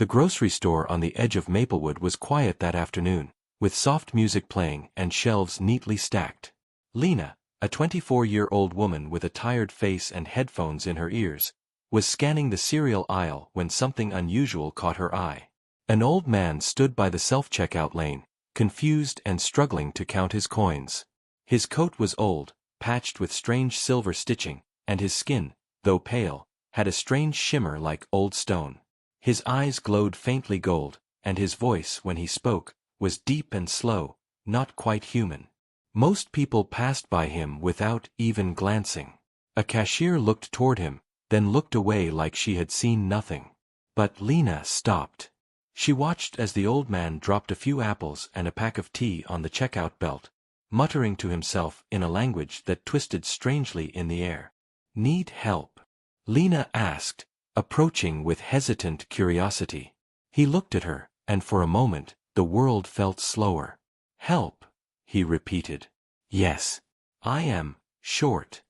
The grocery store on the edge of Maplewood was quiet that afternoon, with soft music playing and shelves neatly stacked. Lena, a 24-year-old woman with a tired face and headphones in her ears, was scanning the cereal aisle when something unusual caught her eye. An old man stood by the self-checkout lane, confused and struggling to count his coins. His coat was old, patched with strange silver stitching, and his skin, though pale, had a strange shimmer like old stone. His eyes glowed faintly gold, and his voice, when he spoke, was deep and slow, not quite human. Most people passed by him without even glancing. A cashier looked toward him, then looked away like she had seen nothing. But Lena stopped. She watched as the old man dropped a few apples and a pack of tea on the checkout belt, muttering to himself in a language that twisted strangely in the air. "Need help?" Lena asked, approaching with hesitant curiosity. He looked at her, and for a moment, the world felt slower. "Help?" he repeated. "Yes. I am short."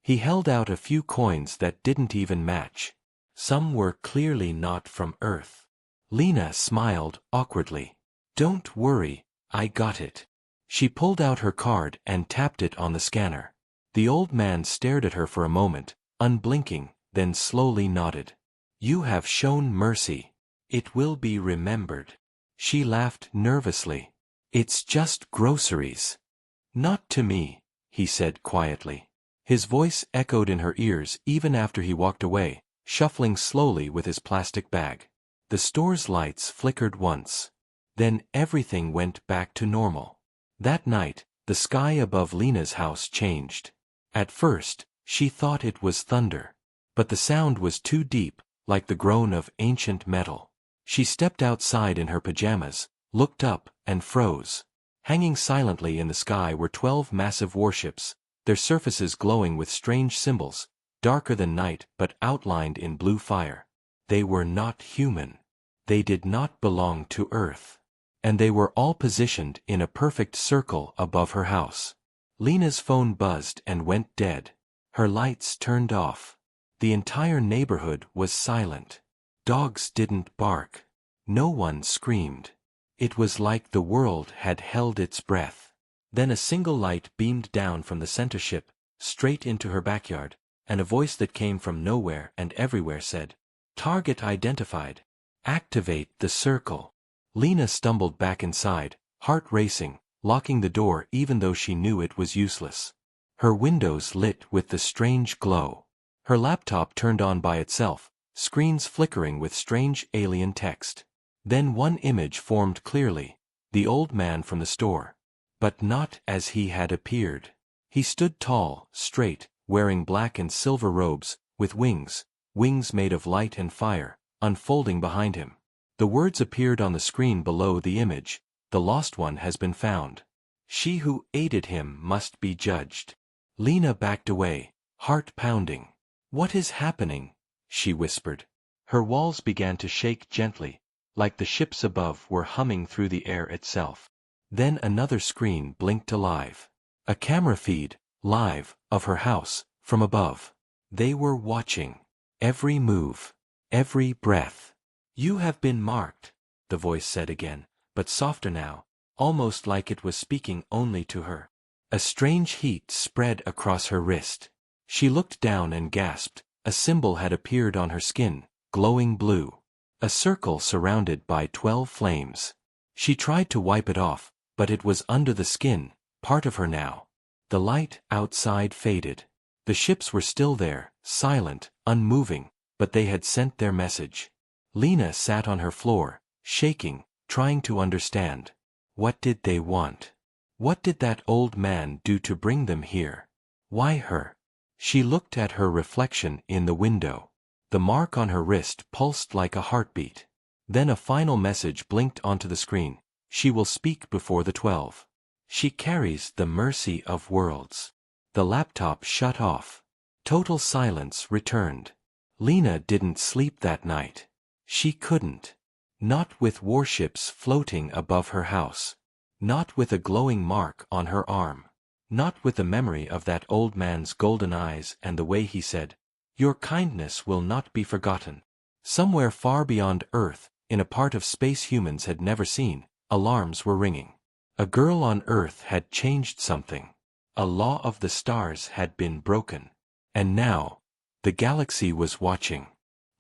He held out a few coins that didn't even match. Some were clearly not from Earth. Lena smiled awkwardly. "Don't worry, I got it." She pulled out her card and tapped it on the scanner. The old man stared at her for a moment, unblinking, then slowly nodded. "You have shown mercy. It will be remembered." She laughed nervously. "It's just groceries." "Not to me," he said quietly. His voice echoed in her ears even after he walked away, shuffling slowly with his plastic bag. The store's lights flickered once. Then everything went back to normal. That night, the sky above Lena's house changed. At first, she thought it was thunder. But the sound was too deep, like the groan of ancient metal. She stepped outside in her pajamas, looked up, and froze. Hanging silently in the sky were 12 massive warships, their surfaces glowing with strange symbols, darker than night but outlined in blue fire. They were not human. They did not belong to Earth. And they were all positioned in a perfect circle above her house. Lena's phone buzzed and went dead. Her lights turned off. The entire neighborhood was silent. Dogs didn't bark. No one screamed. It was like the world had held its breath. Then a single light beamed down from the center ship, straight into her backyard, and a voice that came from nowhere and everywhere said, "Target identified. Activate the circle." Lena stumbled back inside, heart racing, locking the door even though she knew it was useless. Her windows lit with the strange glow. Her laptop turned on by itself, screens flickering with strange alien text. Then one image formed clearly, the old man from the store. But not as he had appeared. He stood tall, straight, wearing black and silver robes, with wings made of light and fire, unfolding behind him. The words appeared on the screen below the image, "The lost one has been found. She who aided him must be judged." Lena backed away, heart pounding. "What is happening?" she whispered. Her walls began to shake gently, like the ships above were humming through the air itself. Then another screen blinked alive. A camera feed, live, of her house, from above. They were watching. Every move. Every breath. "You have been marked," the voice said again, but softer now, almost like it was speaking only to her. A strange heat spread across her wrist. She looked down and gasped. A symbol had appeared on her skin, glowing blue. A circle surrounded by 12 flames. She tried to wipe it off, but it was under the skin, part of her now. The light outside faded. The ships were still there, silent, unmoving, but they had sent their message. Lena sat on her floor, shaking, trying to understand. What did they want? What did that old man do to bring them here? Why her? She looked at her reflection in the window. The mark on her wrist pulsed like a heartbeat. Then a final message blinked onto the screen. "She will speak before the 12. She carries the mercy of worlds." The laptop shut off. Total silence returned. Lena didn't sleep that night. She couldn't. Not with warships floating above her house. Not with a glowing mark on her arm. Not with the memory of that old man's golden eyes and the way he said, "Your kindness will not be forgotten." Somewhere far beyond Earth, in a part of space humans had never seen, alarms were ringing. A girl on Earth had changed something. A law of the stars had been broken. And now, the galaxy was watching.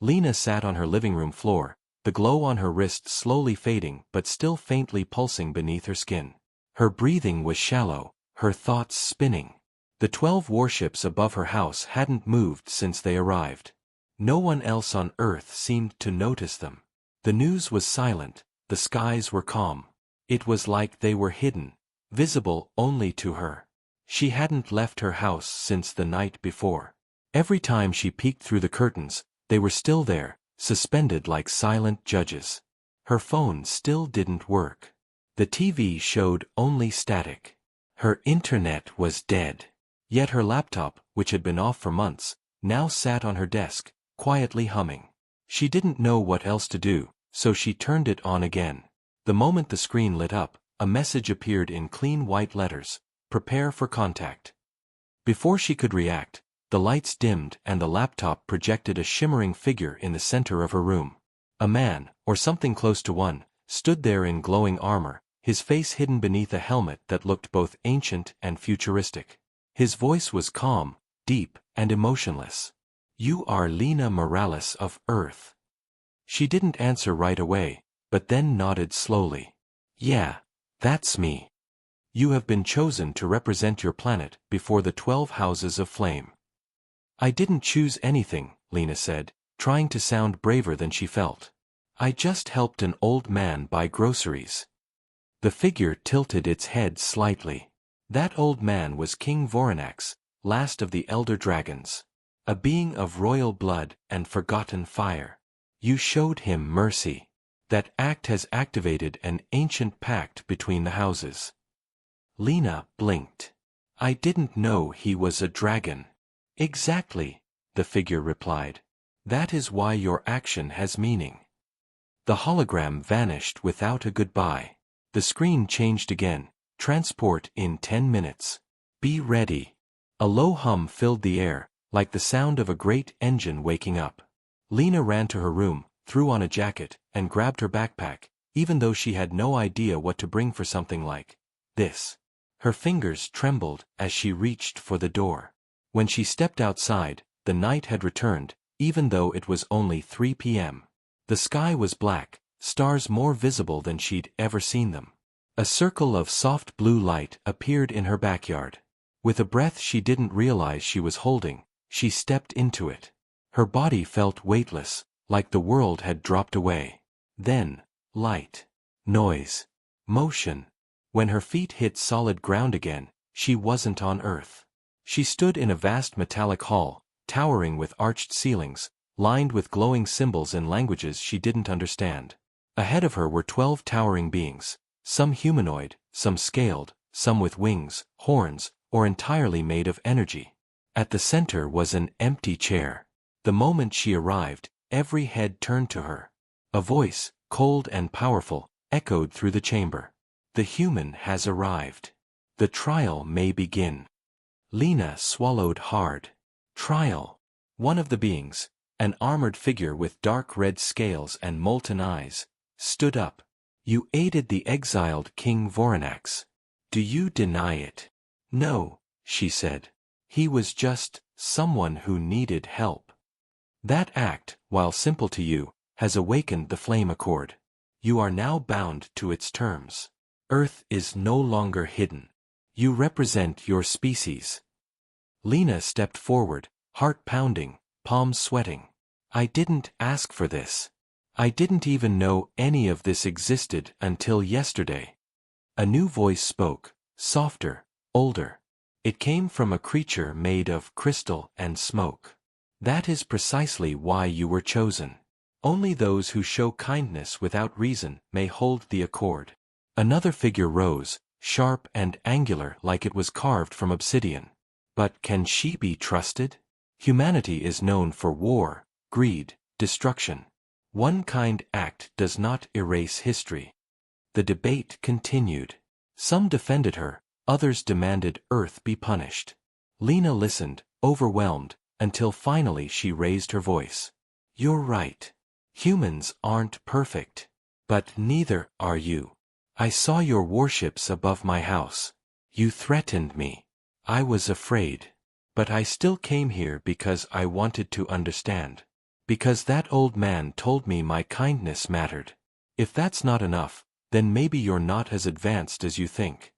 Lena sat on her living room floor, the glow on her wrist slowly fading but still faintly pulsing beneath her skin. Her breathing was shallow, her thoughts spinning. The 12 warships above her house hadn't moved since they arrived. No one else on Earth seemed to notice them. The news was silent, the skies were calm. It was like they were hidden, visible only to her. She hadn't left her house since the night before. Every time she peeked through the curtains, they were still there, suspended like silent judges. Her phone still didn't work. The TV showed only static. Her internet was dead. Yet her laptop, which had been off for months, now sat on her desk, quietly humming. She didn't know what else to do, so she turned it on again. The moment the screen lit up, a message appeared in clean white letters: "Prepare for contact." Before she could react, the lights dimmed and the laptop projected a shimmering figure in the center of her room. A man, or something close to one, stood there in glowing armor, his face hidden beneath a helmet that looked both ancient and futuristic. His voice was calm, deep, and emotionless. "You are Lena Morales of Earth." She didn't answer right away, but then nodded slowly. "Yeah, that's me. You have been chosen to represent your planet before the 12 houses of flame." "I didn't choose anything," Lena said, trying to sound braver than she felt. "I just helped an old man buy groceries." The figure tilted its head slightly. That old man was King Voronax, last of the Elder Dragons. A being of royal blood and forgotten fire. You showed him mercy. That act has activated an ancient pact between the houses. Lena blinked. "I didn't know he was a dragon." "Exactly," the figure replied. "That is why your action has meaning." The hologram vanished without a goodbye. The screen changed again. "Transport in 10 minutes. Be ready." A low hum filled the air, like the sound of a great engine waking up. Lena ran to her room, threw on a jacket, and grabbed her backpack, even though she had no idea what to bring for something like this. Her fingers trembled as she reached for the door. When she stepped outside, the night had returned, even though it was only 3 p.m. The sky was black, stars more visible than she'd ever seen them. A circle of soft blue light appeared in her backyard. With a breath she didn't realize she was holding, she stepped into it. Her body felt weightless, like the world had dropped away. Then, light, noise, motion. When her feet hit solid ground again, she wasn't on Earth. She stood in a vast metallic hall, towering with arched ceilings, lined with glowing symbols in languages she didn't understand. Ahead of her were 12 towering beings. Some humanoid, some scaled, some with wings, horns, or entirely made of energy. At the center was an empty chair. The moment she arrived, every head turned to her. A voice, cold and powerful, echoed through the chamber. "The human has arrived. The trial may begin." Lena swallowed hard. Trial. One of the beings, an armored figure with dark red scales and molten eyes, stood up. "You aided the exiled King Voronax. Do you deny it?" "No," she said. "He was just someone who needed help. That act, while simple to you, has awakened the flame accord. You are now bound to its terms. Earth is no longer hidden. You represent your species." Lena stepped forward, heart pounding, palms sweating. "I didn't ask for this. I didn't even know any of this existed until yesterday." A new voice spoke, softer, older. It came from a creature made of crystal and smoke. "That is precisely why you were chosen. Only those who show kindness without reason may hold the accord." Another figure rose, sharp and angular like it was carved from obsidian. "But can she be trusted? Humanity is known for war, greed, destruction. One kind act does not erase history." The debate continued. Some defended her, others demanded Earth be punished. Lena listened, overwhelmed, until finally she raised her voice. "You're right. Humans aren't perfect. But neither are you. I saw your warships above my house. You threatened me. I was afraid. But I still came here because I wanted to understand. Because that old man told me my kindness mattered. If that's not enough, then maybe you're not as advanced as you think."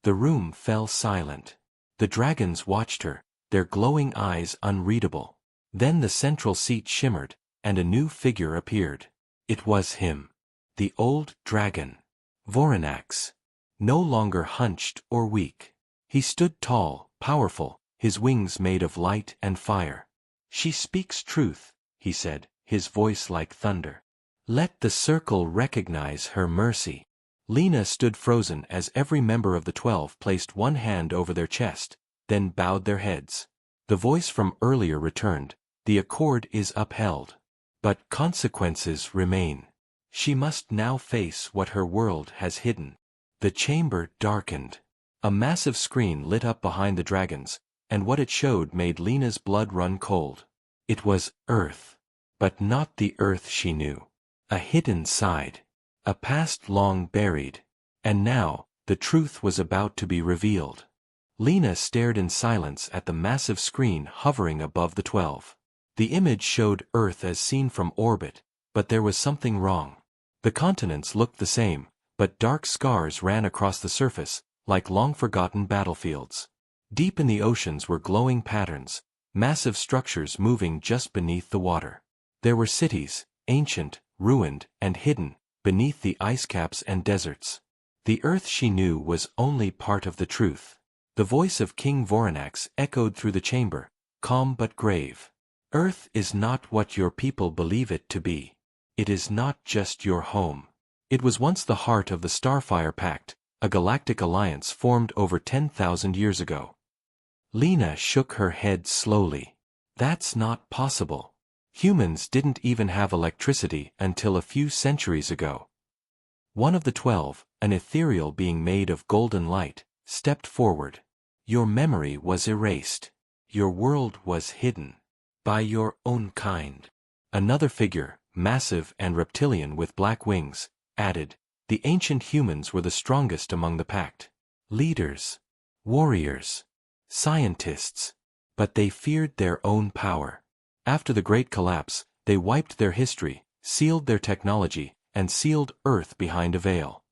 The room fell silent. The dragons watched her, their glowing eyes unreadable. Then the central seat shimmered, and a new figure appeared. It was him. The old dragon. Voronax. No longer hunched or weak. He stood tall, powerful, his wings made of light and fire. "She speaks truth," he said, his voice like thunder. "Let the circle recognize her mercy." Lena stood frozen as every member of the 12 placed one hand over their chest, then bowed their heads. The voice from earlier returned. "The accord is upheld. But consequences remain. She must now face what her world has hidden." The chamber darkened. A massive screen lit up behind the dragons, and what it showed made Lena's blood run cold. It was Earth. But not the Earth she knew. A hidden side. A past long buried. And now, the truth was about to be revealed. Lena stared in silence at the massive screen hovering above the 12. The image showed Earth as seen from orbit, but there was something wrong. The continents looked the same, but dark scars ran across the surface, like long-forgotten battlefields. Deep in the oceans were glowing patterns, massive structures moving just beneath the water. There were cities, ancient, ruined, and hidden, beneath the ice caps and deserts. The Earth she knew was only part of the truth. The voice of King Voronax echoed through the chamber, calm but grave. "Earth is not what your people believe it to be. It is not just your home. It was once the heart of the Starfire Pact, a galactic alliance formed over 10,000 years ago." Lena shook her head slowly. "That's not possible. Humans didn't even have electricity until a few centuries ago." One of the 12, an ethereal being made of golden light, stepped forward. "Your memory was erased. Your world was hidden. By your own kind." Another figure, massive and reptilian with black wings, added, "The ancient humans were the strongest among the pact. Leaders. Warriors. Scientists. But they feared their own power. After the Great Collapse, they wiped their history, sealed their technology, and sealed Earth behind a veil."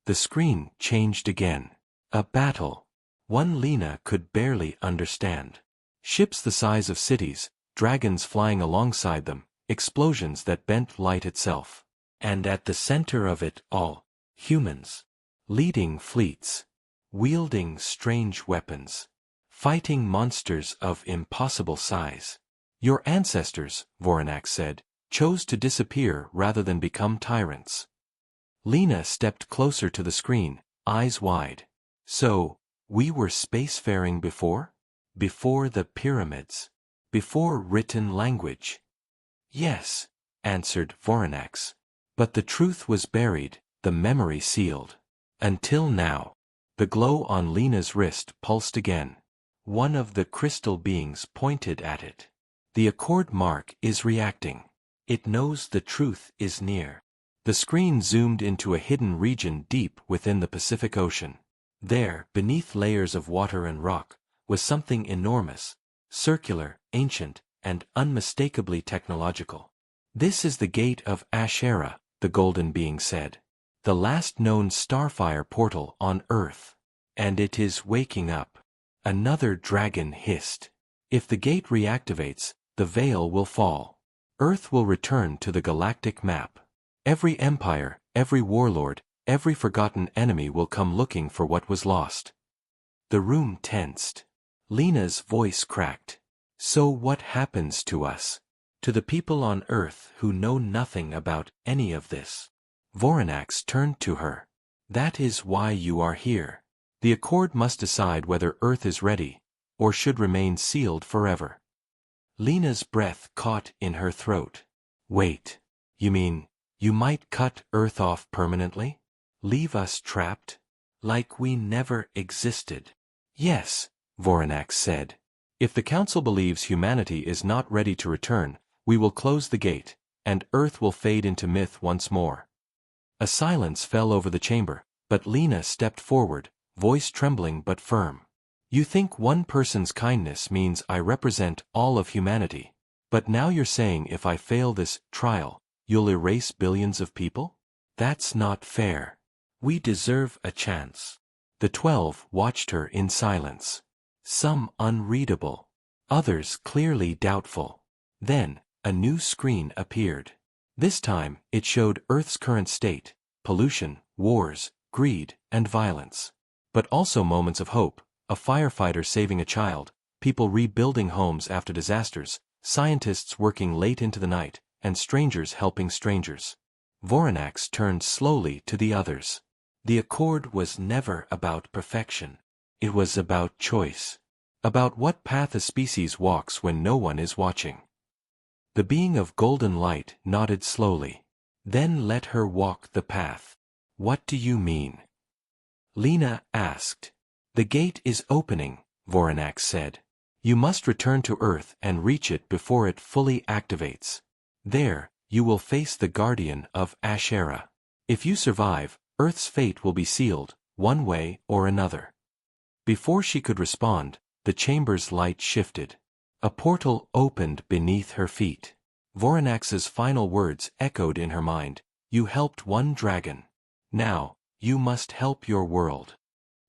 The screen changed again. A battle. One Lena could barely understand. Ships the size of cities, dragons flying alongside them, explosions that bent light itself. And at the center of it all, humans. Leading fleets. Wielding strange weapons. Fighting monsters of impossible size. "Your ancestors," Voronax said, "chose to disappear rather than become tyrants." Lena stepped closer to the screen, eyes wide. "So, we were spacefaring before? Before the pyramids? Before written language?" "Yes," answered Voronax. "But the truth was buried, the memory sealed. Until now." The glow on Lena's wrist pulsed again. One of the crystal beings pointed at it. "The accord mark is reacting. It knows the truth is near." The screen zoomed into a hidden region deep within the Pacific Ocean. There, beneath layers of water and rock, was something enormous, circular, ancient, and unmistakably technological. "This is the Gate of Ashera," the golden being said. "The last known starfire portal on Earth. And it is waking up." Another dragon hissed. "If the gate reactivates, the veil will fall. Earth will return to the galactic map. Every empire, every warlord, every forgotten enemy will come looking for what was lost." The room tensed. Lena's voice cracked. "So what happens to us? To the people on Earth who know nothing about any of this?" Voronax turned to her. "That is why you are here. The accord must decide whether Earth is ready, or should remain sealed forever." Lena's breath caught in her throat. "Wait. You mean, you might cut Earth off permanently? Leave us trapped? Like we never existed?" "Yes," Voronax said. "If the Council believes humanity is not ready to return, we will close the gate, and Earth will fade into myth once more. A silence fell over the chamber, but Lena stepped forward, voice trembling but firm. You think one person's kindness means I represent all of humanity, but now you're saying if I fail this trial, you'll erase billions of people? That's not fair. We deserve a chance. The 12 watched her in silence. Some unreadable. Others clearly doubtful. Then, a new screen appeared. This time, it showed Earth's current state: pollution, wars, greed, and violence. But also moments of hope: a firefighter saving a child, people rebuilding homes after disasters, scientists working late into the night, and strangers helping strangers. Voronax turned slowly to the others. The Accord was never about perfection. It was about choice. About what path a species walks when no one is watching. The being of golden light nodded slowly. Then let her walk the path. What do you mean? Lena asked. The gate is opening, Voronax said. You must return to Earth and reach it before it fully activates. There, you will face the Guardian of Ashera. If you survive, Earth's fate will be sealed, one way or another. Before she could respond, the chamber's light shifted. A portal opened beneath her feet. Voronax's final words echoed in her mind. You helped one dragon. Now, you must help your world.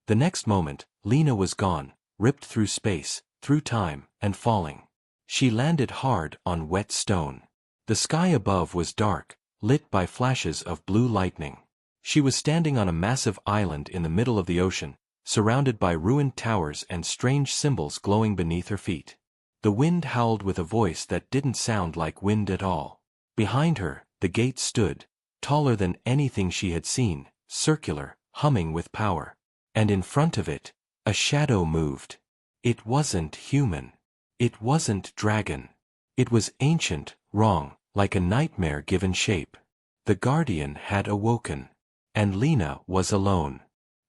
The next moment, Lena was gone, ripped through space, through time, and falling. She landed hard on wet stone. The sky above was dark, lit by flashes of blue lightning. She was standing on a massive island in the middle of the ocean, surrounded by ruined towers and strange symbols glowing beneath her feet. The wind howled with a voice that didn't sound like wind at all. Behind her, the gate stood, taller than anything she had seen, circular, humming with power. And in front of it, a shadow moved. It wasn't human. It wasn't dragon. It was ancient, wrong, like a nightmare given shape. The Guardian had awoken. And Lena was alone.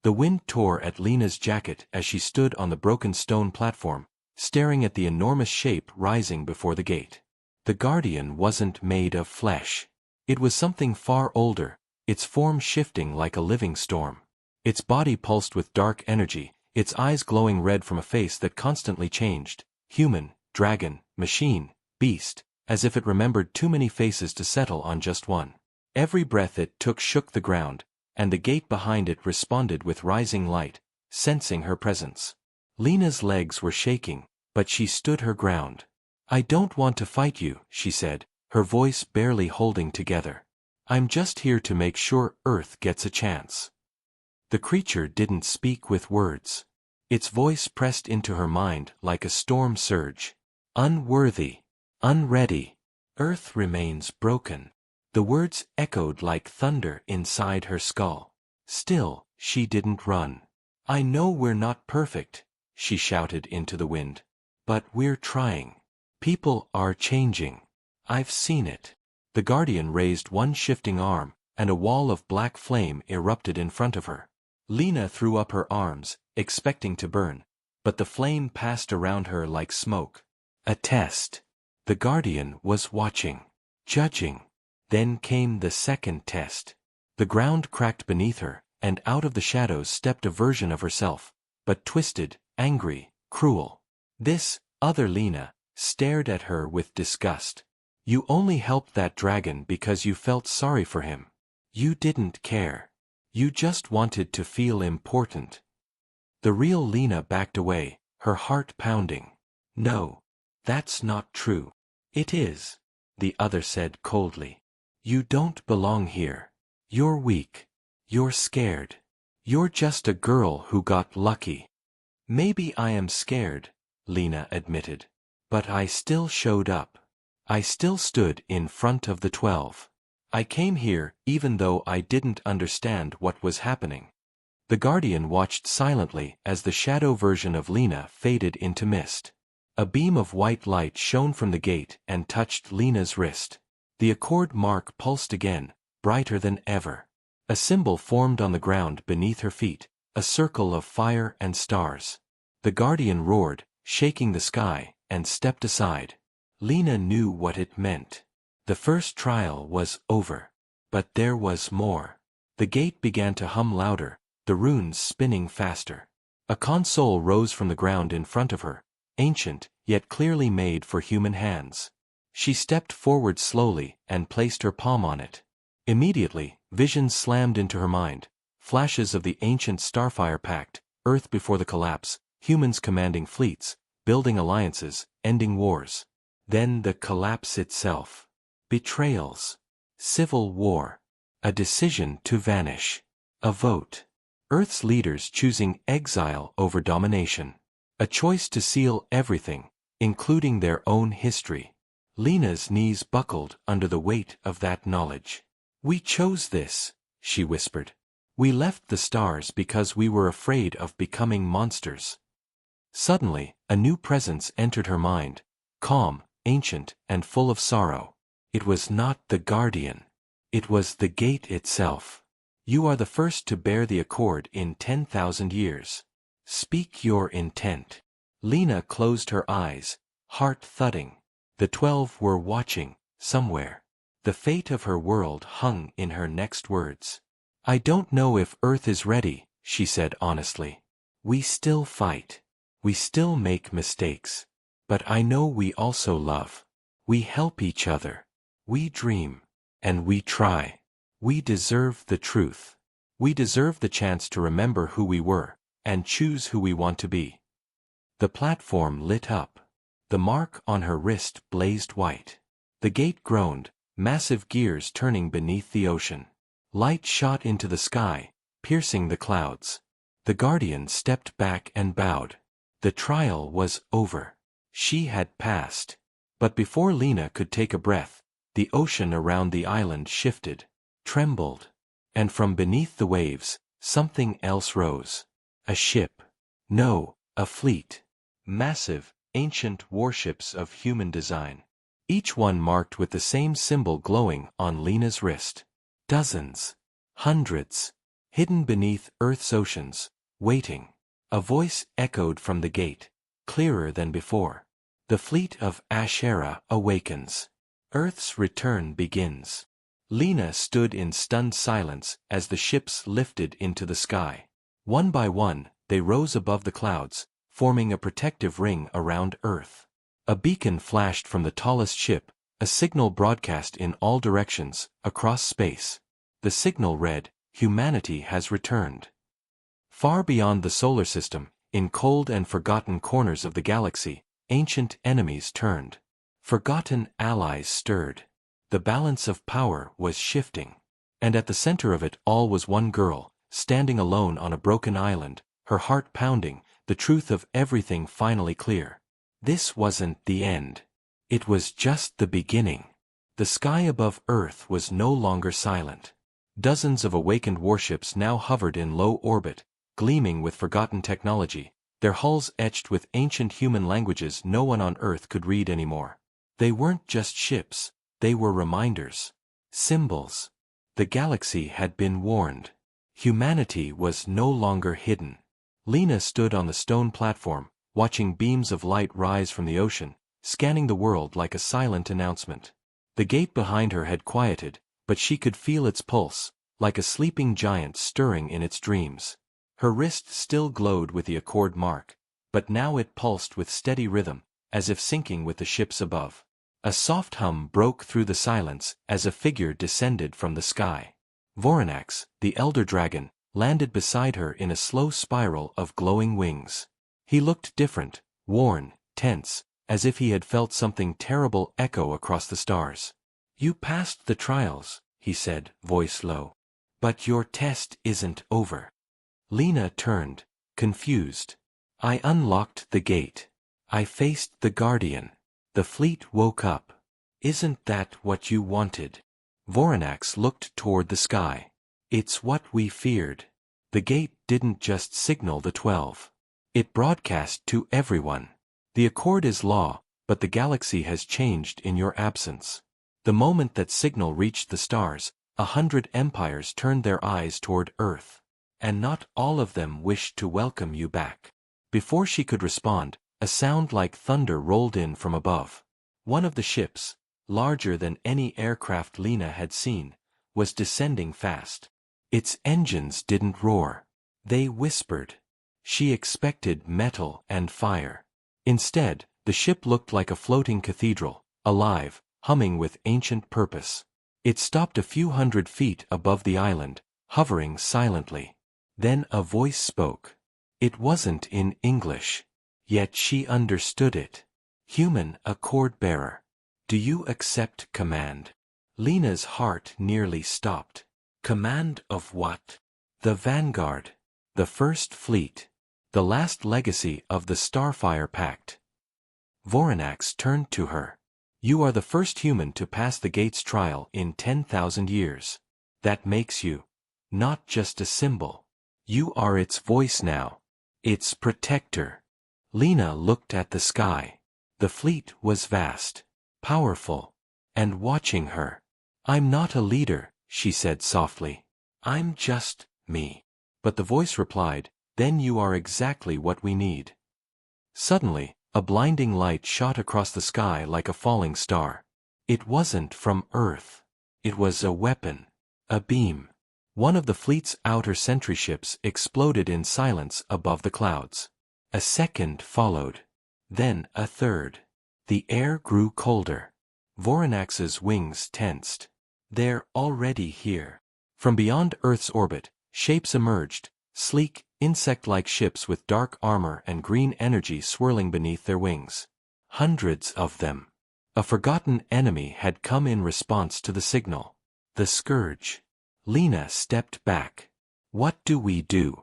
The wind tore at Lena's jacket as she stood on the broken stone platform, staring at the enormous shape rising before the gate. The Guardian wasn't made of flesh. It was something far older, its form shifting like a living storm. Its body pulsed with dark energy, its eyes glowing red from a face that constantly changed, human, dragon, machine, beast, as if it remembered too many faces to settle on just one. Every breath it took shook the ground, and the gate behind it responded with rising light, sensing her presence. Lena's legs were shaking, but she stood her ground. I don't want to fight you, she said, her voice barely holding together. I'm just here to make sure Earth gets a chance. The creature didn't speak with words. Its voice pressed into her mind like a storm surge. Unworthy. Unready. Earth remains broken. The words echoed like thunder inside her skull. Still, she didn't run. I know we're not perfect, she shouted into the wind. But we're trying. People are changing. I've seen it. The Guardian raised one shifting arm, and a wall of black flame erupted in front of her. Lena threw up her arms, expecting to burn, but the flame passed around her like smoke. A test. The Guardian was watching, judging. Then came the second test. The ground cracked beneath her, and out of the shadows stepped a version of herself, but twisted, angry, cruel. This, other Lena, stared at her with disgust. You only helped that dragon because you felt sorry for him. You didn't care. You just wanted to feel important. The real Lena backed away, her heart pounding. No, that's not true. It is, the other said coldly. You don't belong here. You're weak. You're scared. You're just a girl who got lucky. Maybe I am scared, Lena admitted. But I still showed up. I still stood in front of the 12. I came here even though I didn't understand what was happening. The Guardian watched silently as the shadow version of Lena faded into mist. A beam of white light shone from the gate and touched Lena's wrist. The accord mark pulsed again, brighter than ever. A symbol formed on the ground beneath her feet, a circle of fire and stars. The Guardian roared, shaking the sky, and stepped aside. Lena knew what it meant. The first trial was over. But there was more. The gate began to hum louder, the runes spinning faster. A console rose from the ground in front of her, ancient, yet clearly made for human hands. She stepped forward slowly and placed her palm on it. Immediately, visions slammed into her mind, flashes of the ancient Starfire Pact, Earth before the collapse, humans commanding fleets, building alliances, ending wars. Then the collapse itself. Betrayals. Civil war. A decision to vanish. A vote. Earth's leaders choosing exile over domination. A choice to seal everything, including their own history. Lena's knees buckled under the weight of that knowledge. "We chose this," she whispered. "We left the stars because we were afraid of becoming monsters." Suddenly, a new presence entered her mind, calm, ancient, and full of sorrow. It was not the Guardian. It was the gate itself. "You are the first to bear the accord in 10,000 years. Speak your intent." Lena closed her eyes, heart thudding. The 12 were watching, somewhere. The fate of her world hung in her next words. "I don't know if Earth is ready," she said honestly. "We still fight. We still make mistakes. But I know we also love. We help each other. We dream. And we try. We deserve the truth. We deserve the chance to remember who we were, and choose who we want to be." The platform lit up. The mark on her wrist blazed white. The gate groaned, massive gears turning beneath the ocean. Light shot into the sky, piercing the clouds. The Guardian stepped back and bowed. The trial was over. She had passed. But before Lena could take a breath, the ocean around the island shifted, trembled. And from beneath the waves, something else rose. A ship. No, a fleet. Massive, ancient warships of human design. Each one marked with the same symbol glowing on Lena's wrist. Dozens. Hundreds. Hidden beneath Earth's oceans, waiting. A voice echoed from the gate, clearer than before. "The fleet of Ashera awakens. Earth's return begins." Lena stood in stunned silence as the ships lifted into the sky. One by one, they rose above the clouds, forming a protective ring around Earth. A beacon flashed from the tallest ship, a signal broadcast in all directions, across space. The signal read, "Humanity has returned." Far beyond the solar system, in cold and forgotten corners of the galaxy, ancient enemies turned. Forgotten allies stirred. The balance of power was shifting. And at the center of it all was one girl, standing alone on a broken island, her heart pounding, the truth of everything finally clear. This wasn't the end. It was just the beginning. The sky above Earth was no longer silent. Dozens of awakened warships now hovered in low orbit, gleaming with forgotten technology, their hulls etched with ancient human languages no one on Earth could read anymore. They weren't just ships, they were reminders. Symbols. The galaxy had been warned. Humanity was no longer hidden. Lena stood on the stone platform, watching beams of light rise from the ocean, scanning the world like a silent announcement. The gate behind her had quieted, but she could feel its pulse, like a sleeping giant stirring in its dreams. Her wrist still glowed with the accord mark, but now it pulsed with steady rhythm, as if syncing with the ships above. A soft hum broke through the silence as a figure descended from the sky. Voronax, the elder dragon, landed beside her in a slow spiral of glowing wings. He looked different, worn, tense, as if he had felt something terrible echo across the stars. "You passed the trials," he said, voice low. "But your test isn't over." Lena turned, confused. "I unlocked the gate. I faced the Guardian. The fleet woke up. Isn't that what you wanted?" Voronax looked toward the sky. "It's what we feared." The gate didn't just signal the 12. It broadcast to everyone. "The accord is law, but the galaxy has changed in your absence." The moment that signal reached the stars, 100 empires turned their eyes toward Earth. And not all of them wished to welcome you back. Before she could respond, a sound like thunder rolled in from above. One of the ships, larger than any aircraft Lena had seen, was descending fast. Its engines didn't roar. They whispered. She expected metal and fire. Instead, the ship looked like a floating cathedral, alive, humming with ancient purpose. It stopped a few hundred feet above the island, hovering silently. Then a voice spoke. It wasn't in English. Yet she understood it. Human accord bearer. Do you accept command? Lena's heart nearly stopped. Command of what? The Vanguard. The First Fleet. The last legacy of the Starfire Pact. Voronax turned to her. You are the first human to pass the Gates trial in 10,000 years. That makes you not just a symbol. You are its voice now. Its protector. Lena looked at the sky. The fleet was vast, powerful, and watching her. I'm not a leader, she said softly. I'm just me. But the voice replied, then you are exactly what we need. Suddenly, a blinding light shot across the sky like a falling star. It wasn't from Earth. It was a weapon. A beam. One of the fleet's outer sentry ships exploded in silence above the clouds. A second followed. Then a third. The air grew colder. Voronax's wings tensed. They're already here. From beyond Earth's orbit, shapes emerged, sleek, insect-like ships with dark armor and green energy swirling beneath their wings. Hundreds of them. A forgotten enemy had come in response to the signal. The Scourge. Lena stepped back. What do we do?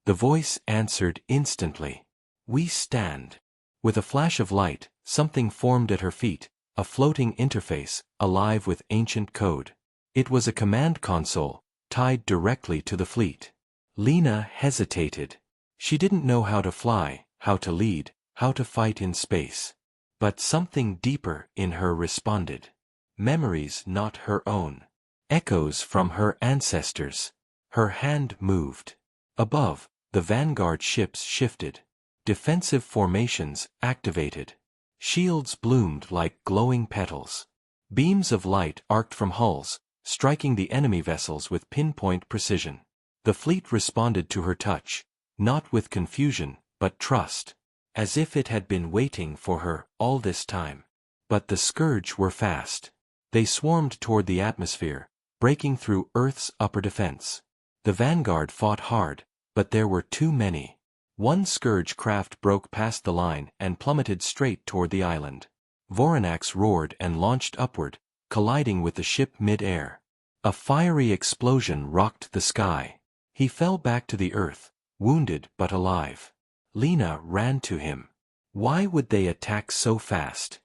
The voice answered instantly. We stand. With a flash of light, something formed at her feet, a floating interface, alive with ancient code. It was a command console, tied directly to the fleet. Lena hesitated. She didn't know how to fly, how to lead, how to fight in space. But something deeper in her responded. Memories not her own. Echoes from her ancestors. Her hand moved. Above, the Vanguard ships shifted. Defensive formations activated. Shields bloomed like glowing petals. Beams of light arced from hulls, striking the enemy vessels with pinpoint precision. The fleet responded to her touch, not with confusion, but trust, as if it had been waiting for her all this time. But the Scourge were fast. They swarmed toward the atmosphere, breaking through Earth's upper defense. The Vanguard fought hard, but there were too many. One Scourge craft broke past the line and plummeted straight toward the island. Voronax roared and launched upward, colliding with the ship mid-air. A fiery explosion rocked the sky. He fell back to the earth, wounded but alive. Lena ran to him. Why would they attack so fast?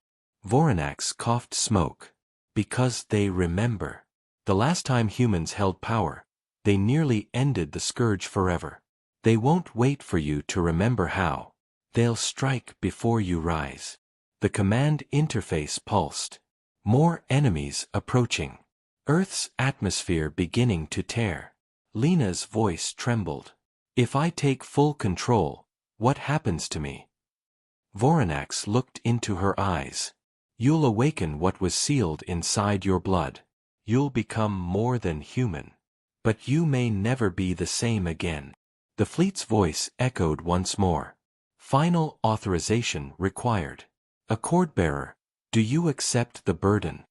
Voronax coughed smoke. Because they remember. The last time humans held power, they nearly ended the Scourge forever. They won't wait for you to remember how. They'll strike before you rise. The command interface pulsed. More enemies approaching. Earth's atmosphere beginning to tear. Lena's voice trembled. If I take full control, what happens to me? Voronax looked into her eyes. You'll awaken what was sealed inside your blood. You'll become more than human. But you may never be the same again. The fleet's voice echoed once more. Final authorization required. Accord-bearer, do you accept the burden?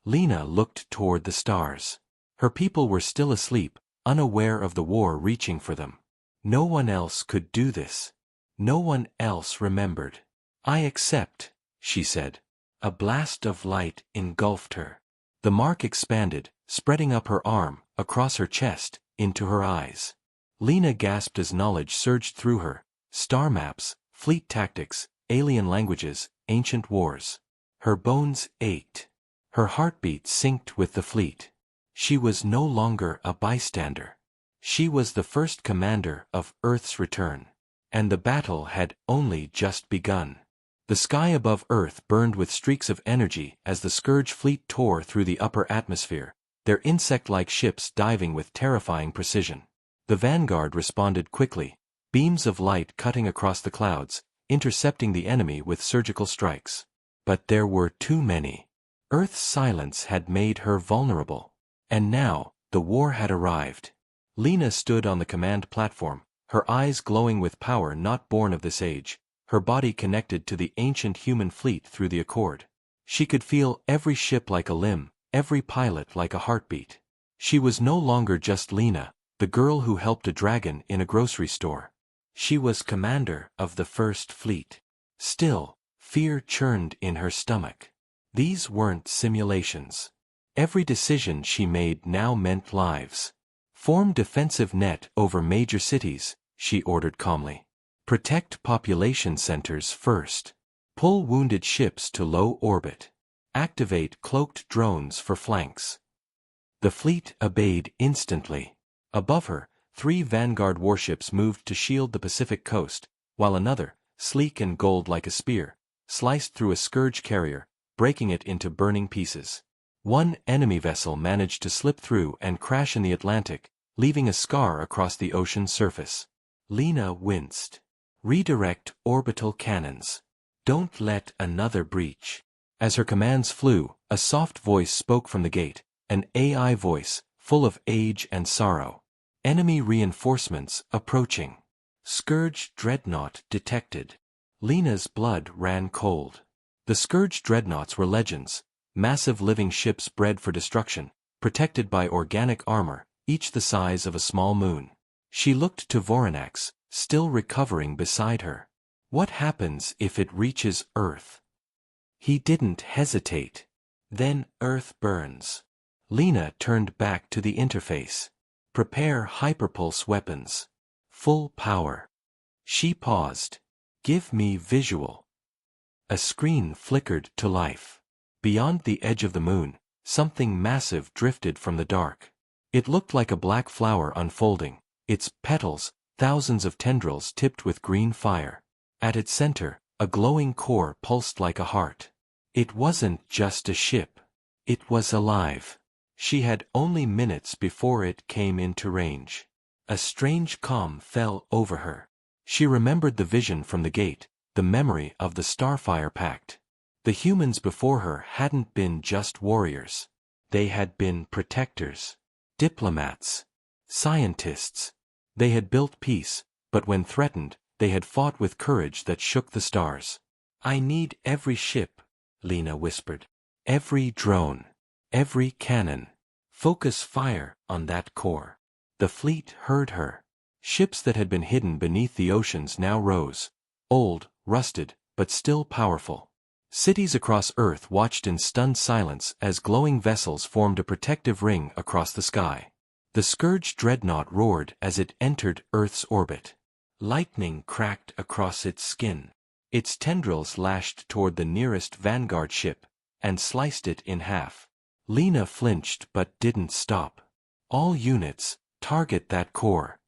Lena looked toward the stars. Her people were still asleep, unaware of the war reaching for them. No one else could do this. No one else remembered. I accept, she said. A blast of light engulfed her. The mark expanded, spreading up her arm, across her chest, into her eyes. Lena gasped as knowledge surged through her. Star maps, fleet tactics, alien languages, ancient wars. Her bones ached. Her heartbeat synced with the fleet. She was no longer a bystander. She was the first commander of Earth's return. And the battle had only just begun. The sky above Earth burned with streaks of energy as the Scourge fleet tore through the upper atmosphere, their insect-like ships diving with terrifying precision. The Vanguard responded quickly, beams of light cutting across the clouds, intercepting the enemy with surgical strikes. But there were too many. Earth's silence had made her vulnerable. And now, the war had arrived. Lena stood on the command platform, her eyes glowing with power not born of this age, her body connected to the ancient human fleet through the accord. She could feel every ship like a limb, every pilot like a heartbeat. She was no longer just Lena, the girl who helped a dragon in a grocery store. She was commander of the First Fleet. Still, fear churned in her stomach. These weren't simulations. Every decision she made now meant lives. Form defensive net over major cities, she ordered calmly. Protect population centers first. Pull wounded ships to low orbit. Activate cloaked drones for flanks. The fleet obeyed instantly. Above her, 3 Vanguard warships moved to shield the Pacific coast, while another, sleek and gold like a spear, sliced through a scourge carrier, breaking it into burning pieces. One enemy vessel managed to slip through and crash in the Atlantic, leaving a scar across the ocean's surface. Lena winced. Redirect orbital cannons. Don't let another breach. As her commands flew, a soft voice spoke from the gate, an AI voice, full of age and sorrow. Enemy reinforcements approaching. Scourge dreadnought detected. Lena's blood ran cold. The Scourge dreadnoughts were legends, massive living ships bred for destruction, protected by organic armor, each the size of a small moon. She looked to Voronax, still recovering beside her. What happens if it reaches Earth? He didn't hesitate. Then Earth burns. Lena turned back to the interface. Prepare hyperpulse weapons. Full power. She paused. Give me visual. A screen flickered to life. Beyond the edge of the moon, something massive drifted from the dark. It looked like a black flower unfolding, its petals, thousands of tendrils tipped with green fire. At its center, a glowing core pulsed like a heart. It wasn't just a ship. It was alive. She had only minutes before it came into range. A strange calm fell over her. She remembered the vision from the gate, the memory of the Starfire Pact. The humans before her hadn't been just warriors. They had been protectors, diplomats, scientists. They had built peace, but when threatened, they had fought with courage that shook the stars. I need every ship, Lena whispered. Every drone. Every cannon. Focus fire on that core. The fleet heard her. Ships that had been hidden beneath the oceans now rose. Old, rusted, but still powerful. Cities across Earth watched in stunned silence as glowing vessels formed a protective ring across the sky. The Scourge dreadnought roared as it entered Earth's orbit. Lightning cracked across its skin. Its tendrils lashed toward the nearest Vanguard ship and sliced it in half. Lena flinched but didn't stop. All units, target that core.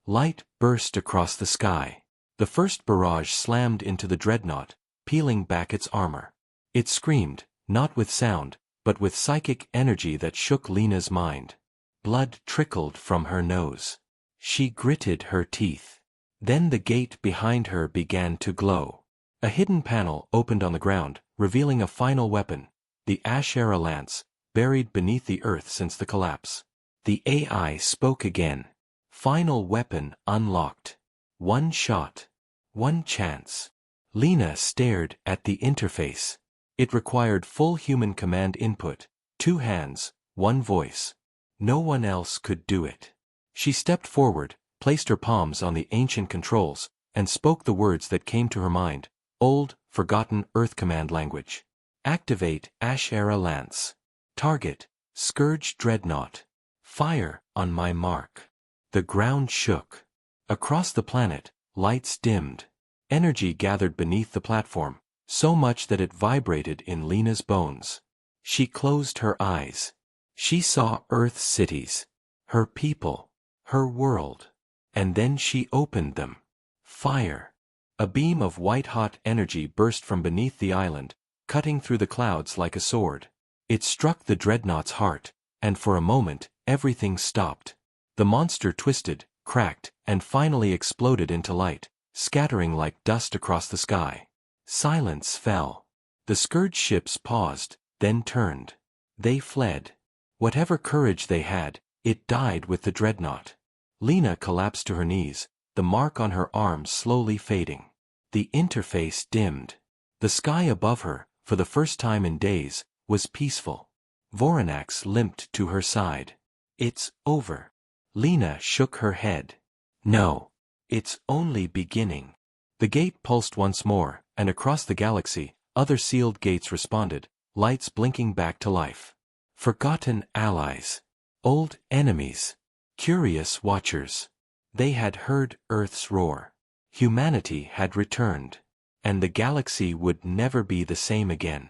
Light burst across the sky. The first barrage slammed into the dreadnought, peeling back its armor. It screamed, not with sound, but with psychic energy that shook Lena's mind. Blood trickled from her nose. She gritted her teeth. Then the gate behind her began to glow. A hidden panel opened on the ground, revealing a final weapon, the Ashera lance, buried beneath the earth since the collapse. The AI spoke again. Final weapon unlocked. One shot. One chance. Lena stared at the interface. It required full human command input, 2 hands, 1 voice. No one else could do it. She stepped forward, placed her palms on the ancient controls, and spoke the words that came to her mind, old, forgotten Earth command language. Activate Ashera lance. Target, Scourge dreadnought. Fire on my mark. The ground shook. Across the planet, lights dimmed. Energy gathered beneath the platform, so much that it vibrated in Lena's bones. She closed her eyes. She saw Earth's cities, her people, her world. And then she opened them. Fire. A beam of white-hot energy burst from beneath the island, cutting through the clouds like a sword. It struck the dreadnought's heart, and for a moment, everything stopped. The monster twisted, cracked, and finally exploded into light, scattering like dust across the sky. Silence fell. The Scourge ships paused, then turned. They fled. Whatever courage they had, it died with the dreadnought. Lena collapsed to her knees, the mark on her arm slowly fading. The interface dimmed. The sky above her, for the first time in days, was peaceful. Voronax limped to her side. It's over. Lena shook her head. No. It's only beginning. The gate pulsed once more, and across the galaxy, other sealed gates responded, lights blinking back to life. Forgotten allies. Old enemies. Curious watchers. They had heard Earth's roar. Humanity had returned. And the galaxy would never be the same again.